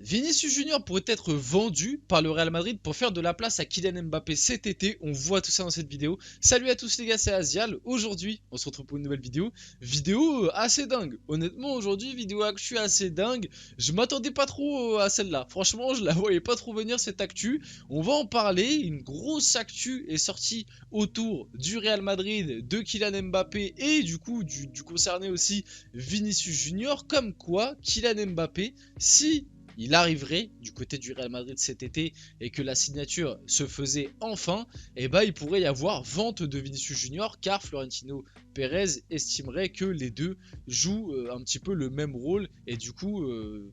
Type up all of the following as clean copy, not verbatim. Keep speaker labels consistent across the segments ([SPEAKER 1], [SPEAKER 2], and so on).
[SPEAKER 1] Vinicius Junior pourrait être vendu par le Real Madrid pour faire de la place à Kylian Mbappé cet été. On voit tout ça dans cette vidéo. Salut à tous les gars, c'est Azial. Aujourd'hui, on se retrouve pour une nouvelle vidéo. Vidéo assez dingue. Honnêtement, aujourd'hui, vidéo actu assez dingue. Je m'attendais pas trop à celle-là. Franchement, je la voyais pas trop venir cette actu. On va en parler. Une grosse actu est sortie autour du Real Madrid, de Kylian Mbappé et du coup du concerné aussi Vinicius Junior. Comme quoi, Kylian Mbappé, si il arriverait du côté du Real Madrid cet été et que la signature se faisait enfin, et bah il pourrait y avoir vente de Vinicius Junior car Florentino Pérez estimerait que les deux jouent un petit peu le même rôle et du coup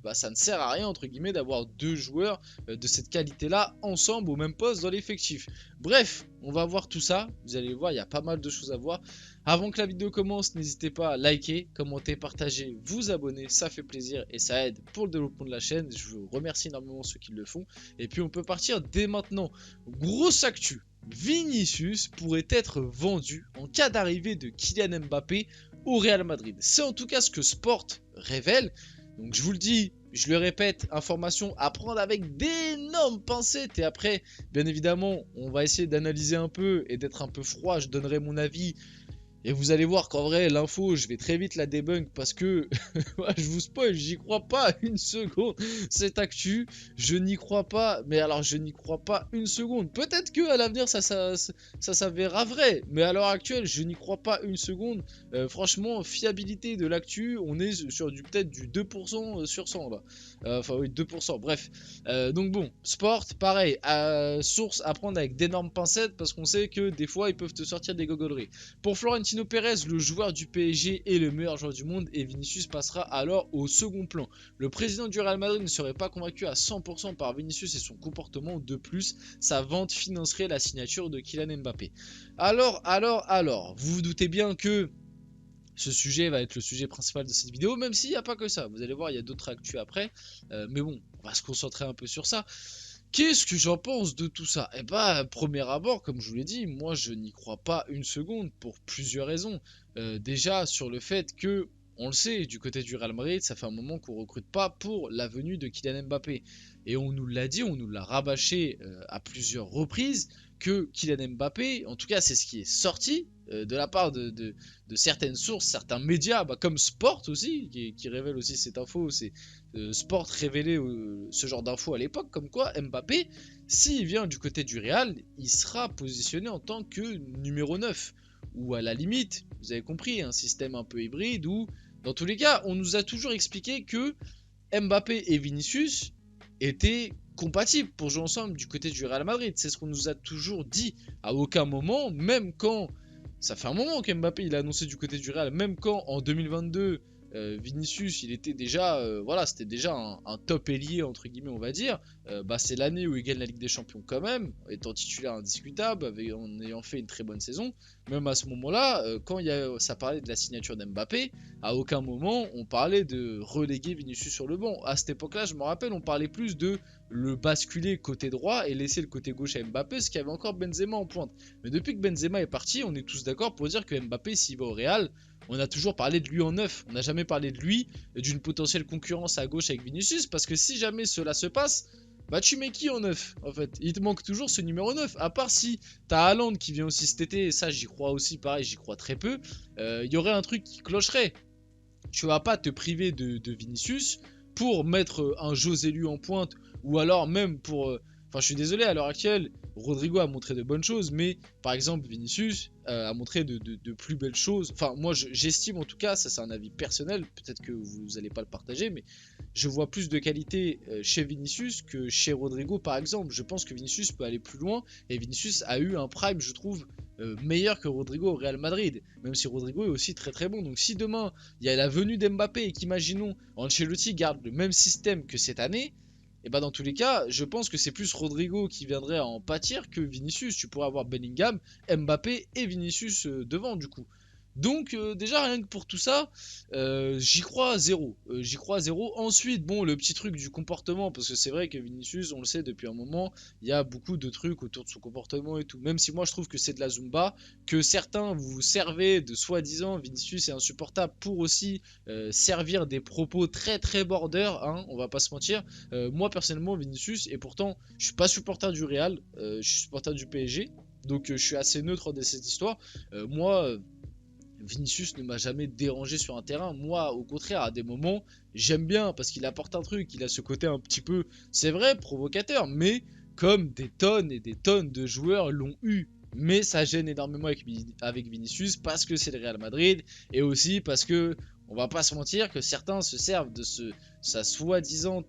[SPEAKER 1] bah, ça ne sert à rien entre guillemets d'avoir deux joueurs de cette qualité là ensemble au même poste dans l'effectif. Bref, on va voir tout ça, vous allez voir il y a pas mal de choses à voir. Avant que la vidéo commence, n'hésitez pas à liker, commenter, partager, vous abonner, ça fait plaisir et ça aide pour le développement de la chaîne. Je vous remercie énormément ceux qui le font. Et puis on peut partir dès maintenant. Grosse actu, Vinicius pourrait être vendu en cas d'arrivée de Kylian Mbappé au Real Madrid. C'est en tout cas ce que Sport révèle. Donc je vous le dis, je le répète, information à prendre avec d'énormes pincettes. Et après, bien évidemment, on va essayer d'analyser un peu et d'être un peu froid. Je donnerai mon avis. Et vous allez voir qu'en vrai, l'info, je vais très vite la débunk parce que, je vous spoil, j'y crois pas une seconde. Cette actu, je n'y crois pas. Mais alors, je n'y crois pas une seconde. Peut-être que à l'avenir, ça s'avérera vrai. Mais à l'heure actuelle, je n'y crois pas une seconde. Franchement, fiabilité de l'actu, on est sur peut-être du 2% sur 100 là. Enfin, oui, 2%. Bref. Donc bon, sport, pareil. Source à prendre avec d'énormes pincettes parce qu'on sait que des fois, ils peuvent te sortir des gogoleries. Pour Florentino Pérez, le joueur du PSG est le meilleur joueur du monde et Vinicius passera alors au second plan. Le président du Real Madrid ne serait pas convaincu à 100% par Vinicius et son comportement. De plus, sa vente financerait la signature de Kylian Mbappé. Alors, vous vous doutez bien que ce sujet va être le sujet principal de cette vidéo, même s'il n'y a pas que ça. Vous allez voir, il y a d'autres actus après. Mais bon, on va se concentrer un peu sur ça. Qu'est-ce que j'en pense de tout ça? Eh bah, premier abord, comme je vous l'ai dit, moi je n'y crois pas une seconde pour plusieurs raisons. Déjà sur le fait que, on le sait, du côté du Real Madrid, ça fait un moment qu'on recrute pas pour la venue de Kylian Mbappé. Et on nous l'a dit, on nous l'a rabâché à plusieurs reprises que Kylian Mbappé, en tout cas c'est ce qui est sorti de la part de certaines sources, certains médias, bah, comme Sport aussi, qui révèle aussi cette info, c'est Sport révélait ce genre d'infos à l'époque, comme quoi Mbappé, s'il vient du côté du Real, il sera positionné en tant que numéro 9. Ou à la limite, vous avez compris, un système un peu hybride où, dans tous les cas, on nous a toujours expliqué que Mbappé et Vinicius étaient compatibles pour jouer ensemble du côté du Real Madrid. C'est ce qu'on nous a toujours dit. À aucun moment, même quand ça fait un moment qu'Mbappé il a annoncé du côté du Real, même quand en 2022 Vinicius il était déjà voilà, c'était déjà un top ailier entre guillemets on va dire. Bah, c'est l'année où il gagne la Ligue des Champions quand même, étant titulaire indiscutable, en ayant fait une très bonne saison. Même à ce moment-là, quand ça parlait de la signature d'Mbappé, à aucun moment on parlait de reléguer Vinicius sur le banc. À cette époque-là, je me rappelle, on parlait plus de le basculer côté droit et laisser le côté gauche à Mbappé, ce qu'il y avait encore Benzema en pointe. Mais depuis que Benzema est parti, on est tous d'accord pour dire que Mbappé, s'il va au Real, on a toujours parlé de lui en neuf. On n'a jamais parlé de lui, d'une potentielle concurrence à gauche avec Vinicius, parce que si jamais cela se passe, bah tu mets qui en neuf en fait? Il te manque toujours ce numéro 9. À part si t'as Haaland qui vient aussi cet été, et ça j'y crois aussi, pareil, j'y crois très peu, il y aurait un truc qui clocherait. Tu vas pas te priver de Vinicius pour mettre un Joselu en pointe, ou alors même pour... Enfin, je suis désolé, à l'heure actuelle, Rodrigo a montré de bonnes choses, mais par exemple, Vinicius a montré de plus belles choses. Enfin, moi, j'estime en tout cas, ça c'est un avis personnel, peut-être que vous n'allez pas le partager, mais je vois plus de qualité chez Vinicius que chez Rodrigo, par exemple. Je pense que Vinicius peut aller plus loin, et Vinicius a eu un prime, je trouve, meilleur que Rodrigo au Real Madrid, même si Rodrigo est aussi très très bon. Donc si demain, il y a la venue d'Mbappé et qu'imaginons Ancelotti garde le même système que cette année, et bah dans tous les cas, je pense que c'est plus Rodrigo qui viendrait à en pâtir que Vinicius. Tu pourrais avoir Bellingham, Mbappé et Vinicius devant du coup. Donc déjà rien que pour tout ça, j'y crois à zéro. J'y crois à zéro. Ensuite, bon, le petit truc du comportement, parce que c'est vrai que Vinicius, on le sait depuis un moment, il y a beaucoup de trucs autour de son comportement et tout. Même si moi je trouve que c'est de la Zumba, que certains vous servez de soi-disant Vinicius est insupportable pour aussi servir des propos très très border, hein, on va pas se mentir. Moi personnellement Vinicius, et pourtant je suis pas supporter du Real, je suis supporter du PSG. Donc je suis assez neutre dans cette histoire. Moi, Vinicius ne m'a jamais dérangé sur un terrain. Moi, au contraire, à des moments, j'aime bien parce qu'il apporte un truc. Il a ce côté un petit peu, c'est vrai, provocateur, mais comme des tonnes et des tonnes de joueurs l'ont eu. Mais ça gêne énormément avec Vinicius parce que c'est le Real Madrid et aussi parce que, on va pas se mentir, que certains se servent de sa soi-disant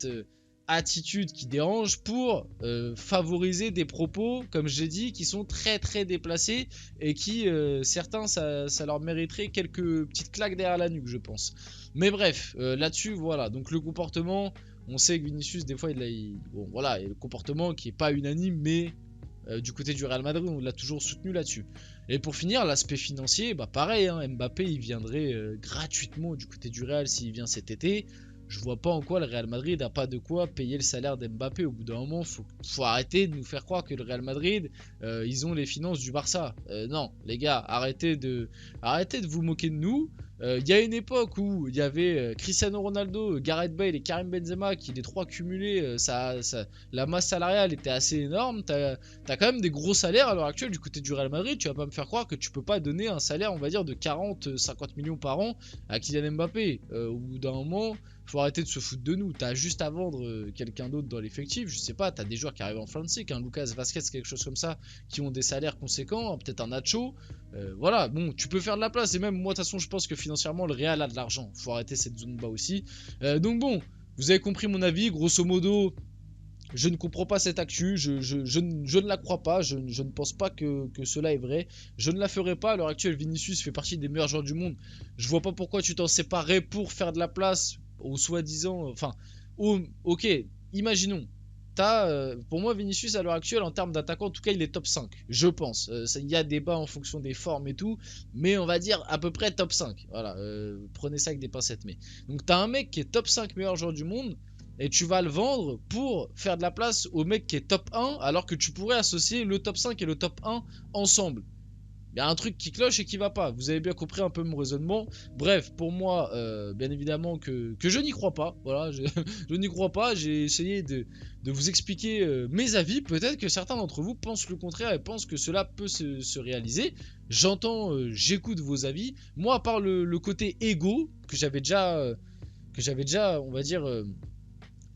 [SPEAKER 1] attitude qui dérange pour favoriser des propos, comme j'ai dit, qui sont très très déplacés et qui, certains, ça leur mériterait quelques petites claques derrière la nuque, je pense. Mais bref, là-dessus, voilà. Donc le comportement, on sait que Vinicius, des fois, bon, voilà, il y a le comportement qui est pas unanime, mais du côté du Real Madrid, on l'a toujours soutenu là-dessus. Et pour finir, l'aspect financier, bah pareil, hein, Mbappé, il viendrait gratuitement du côté du Real s'il vient cet été. Je vois pas en quoi le Real Madrid n'a pas de quoi payer le salaire d'Mbappé. Au bout d'un moment, faut arrêter de nous faire croire que le Real Madrid, ils ont les finances du Barça. Non, les gars, arrêtez de vous moquer de nous. Il y a une époque où il y avait Cristiano Ronaldo, Gareth Bale et Karim Benzema qui les trois cumulés, la masse salariale était assez énorme. T'as quand même des gros salaires à l'heure actuelle du côté du Real Madrid. Tu vas pas me faire croire que tu peux pas donner un salaire, on va dire, de 40-50 millions par an à Kylian Mbappé. Au bout d'un moment, faut arrêter de se foutre de nous. T'as juste à vendre quelqu'un d'autre dans l'effectif. Je sais pas, t'as des joueurs qui arrivent en fin de cycle, un Lucas Vasquez, quelque chose comme ça, qui ont des salaires conséquents, peut-être un Nacho. Voilà, bon, tu peux faire de la place. Et même moi, de toute façon, je pense que financièrement, le Real a de l'argent. Faut arrêter cette zone bas aussi. Donc bon, vous avez compris mon avis. Grosso modo, je ne comprends pas cette actu, je ne la crois pas, je ne pense pas que cela est vrai. Je ne la ferai pas. À l'heure actuelle, Vinicius fait partie des meilleurs joueurs du monde. Je vois pas pourquoi tu t'en séparais pour faire de la place au soi-disant. Enfin, ok, imaginons. Pour moi, Vinicius, à l'heure actuelle, en termes d'attaquant, en tout cas, il est top 5, je pense. Il y a débat en fonction des formes et tout, mais on va dire à peu près top 5. Voilà, prenez ça avec des pincettes. Mais donc, t'as un mec qui est top 5 meilleur joueur du monde et tu vas le vendre pour faire de la place au mec qui est top 1 alors que tu pourrais associer le top 5 et le top 1 ensemble. Il y a un truc qui cloche et qui va pas. Vous avez bien compris un peu mon raisonnement. Bref, pour moi, bien évidemment que je n'y crois pas. Voilà, je n'y crois pas. J'ai essayé de vous expliquer mes avis. Peut-être que certains d'entre vous pensent le contraire et pensent que cela peut se réaliser. J'entends, j'écoute vos avis. Moi, à part le côté égo que j'avais déjà, on va dire,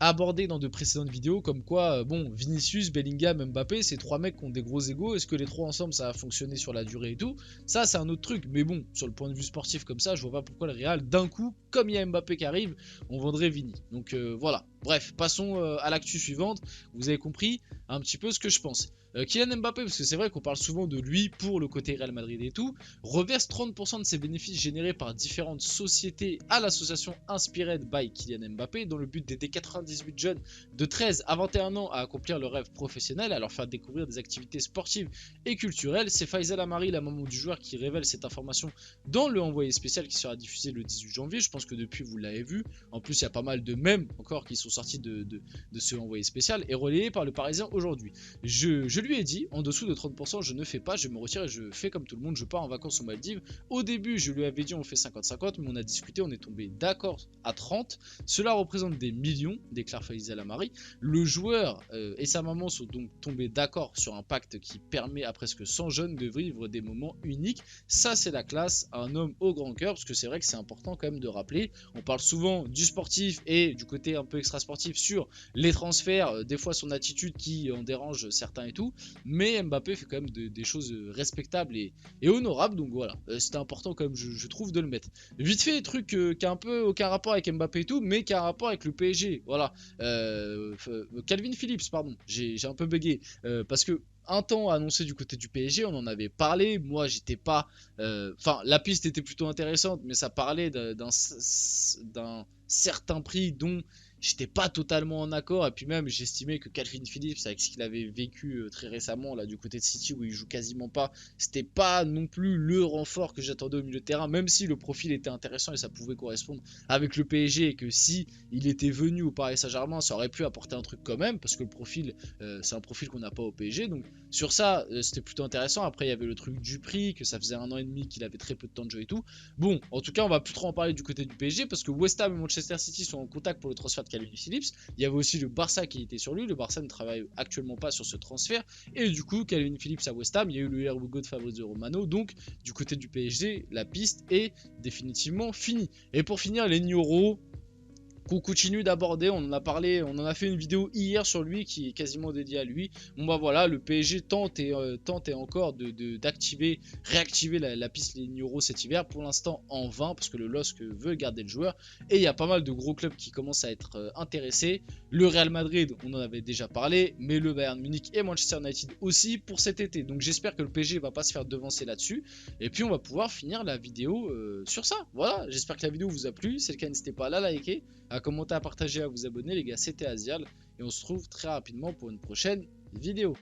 [SPEAKER 1] abordé dans de précédentes vidéos, comme quoi, bon, Vinicius, Bellingham, Mbappé, ces trois mecs qui ont des gros égos, est-ce que les trois ensemble ça va fonctionner sur la durée et tout? Ça, c'est un autre truc, mais bon, sur le point de vue sportif comme ça, je vois pas pourquoi le Real, d'un coup, comme il y a Mbappé qui arrive, on vendrait Vini. Donc voilà, bref, passons à l'actu suivante, vous avez compris un petit peu ce que je pense. Kylian Mbappé, parce que c'est vrai qu'on parle souvent de lui pour le côté Real Madrid et tout, reverse 30% de ses bénéfices générés par différentes sociétés à l'association Inspired by Kylian Mbappé dans le but d'aider 98 jeunes de 13 à 21 ans à accomplir leur rêve professionnel, à leur faire découvrir des activités sportives et culturelles. C'est Faisal Amari, la maman du joueur, qui révèle cette information dans le envoyé spécial qui sera diffusé le 18 janvier. Je pense que depuis vous l'avez vu. En plus, il y a pas mal de mèmes encore qui sont sortis de ce envoyé spécial et relayé par le Parisien aujourd'hui. Je lui ai dit, en dessous de 30%, je ne fais pas, je me retire et je fais comme tout le monde, je pars en vacances aux Maldives. Au début, je lui avais dit on fait 50-50, mais on a discuté, on est tombé d'accord à 30. Cela représente des millions, déclare Faisal Amari. Le joueur et sa maman sont donc tombés d'accord sur un pacte qui permet à presque 100 jeunes de vivre des moments uniques. Ça, c'est la classe, un homme au grand cœur, parce que c'est vrai que c'est important quand même de rappeler. On parle souvent du sportif et du côté un peu extra-sportif sur les transferts, des fois son attitude qui en dérange certains et tout. Mais Mbappé fait quand même des choses respectables et honorables, donc voilà, c'était important quand même, je trouve, de le mettre. Vite fait, truc qui a un peu aucun rapport avec Mbappé et tout, mais qui a un rapport avec le PSG, voilà. Calvin Phillips, pardon, j'ai un peu bugué, parce que un temps annoncé du côté du PSG, on en avait parlé, moi j'étais pas... Enfin, la piste était plutôt intéressante, mais ça parlait d'un certain prix dont j'étais pas totalement en accord. Et puis même, j'estimais que Calvin Phillips, avec ce qu'il avait vécu très récemment là du côté de City où il joue quasiment pas, c'était pas non plus le renfort que j'attendais au milieu de terrain, même si le profil était intéressant et ça pouvait correspondre avec le PSG et que si il était venu au Paris Saint-Germain, ça aurait pu apporter un truc quand même parce que le profil, c'est un profil qu'on n'a pas au PSG. Donc sur ça, c'était plutôt intéressant. Après, il y avait le truc du prix, que ça faisait 1 an et demi qu'il avait très peu de temps de jeu et tout. Bon, en tout cas, on va plus trop en parler du côté du PSG parce que West Ham et Manchester City sont en contact pour le transfert de Calvin Phillips. Il y avait aussi le Barça qui était sur lui. Le Barça ne travaille actuellement pas sur ce transfert. Et du coup, Calvin Phillips à West Ham, il y a eu le Here We Go de Fabrizio Romano. Donc, du côté du PSG, la piste est définitivement finie. Et pour finir, les Nioro, qu'on continue d'aborder, on en a parlé, on en a fait une vidéo hier sur lui qui est quasiment dédiée à lui. Bon bah voilà, le PSG tente et encore d'activer, réactiver la piste Les Nioro cet hiver, pour l'instant en vain parce que le LOSC veut garder le joueur et il y a pas mal de gros clubs qui commencent à être intéressés. Le Real Madrid, on en avait déjà parlé, mais le Bayern Munich et Manchester United aussi pour cet été. Donc j'espère que le PSG va pas se faire devancer là-dessus et puis on va pouvoir finir la vidéo sur ça. Voilà, j'espère que la vidéo vous a plu, si c'est le cas n'hésitez pas à la liker, à commenter, à partager, à vous abonner les gars, c'était Azial et on se retrouve très rapidement pour une prochaine vidéo.